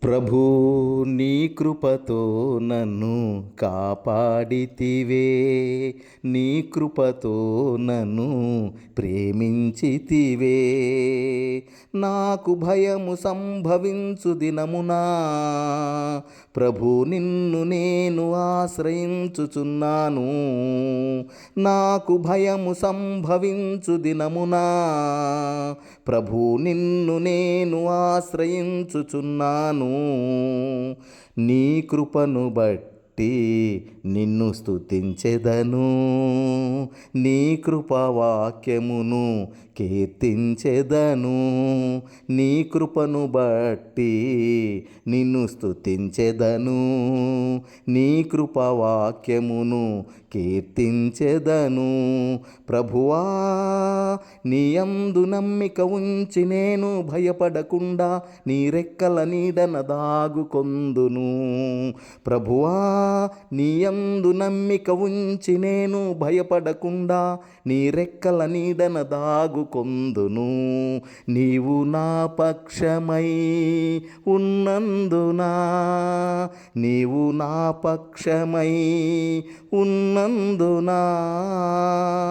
ప్రభూ, నీ కృపతో నన్ను కాపాడితివే, నీ కృపతో నన్ను ప్రేమించితివే. నాకు భయము సంభవించు దినమునా ప్రభు నిన్ను నేను ఆశ్రయించుచున్నాను. నాకు భయము సంభవించు దినమునా ప్రభు నిన్ను నేను ఆశ్రయించుచున్నాను. నీ కృపను బట్టి నిన్ను స్తుతించెదను, నీ కృపావాక్యమును కీర్తించెదను. నీ కృపను బట్టి నిన్ను స్తుతించెదను, నీ కృపావాక్యమును కీర్తించెదను. ప్రభువా, నీ యందు నమ్మిక ఉంచి నేను భయపడకుండా నీ రెక్కల నీడన దాగుకొందును. ప్రభువా, నీ యందు నమ్మిక ఉంచి నేను భయపడకుండా నీ రెక్కల నీడన దాగుకొందును. నీవు నా పక్షమై ఉన్నందునా, నీవు నా పక్షమై ఉన్నందునా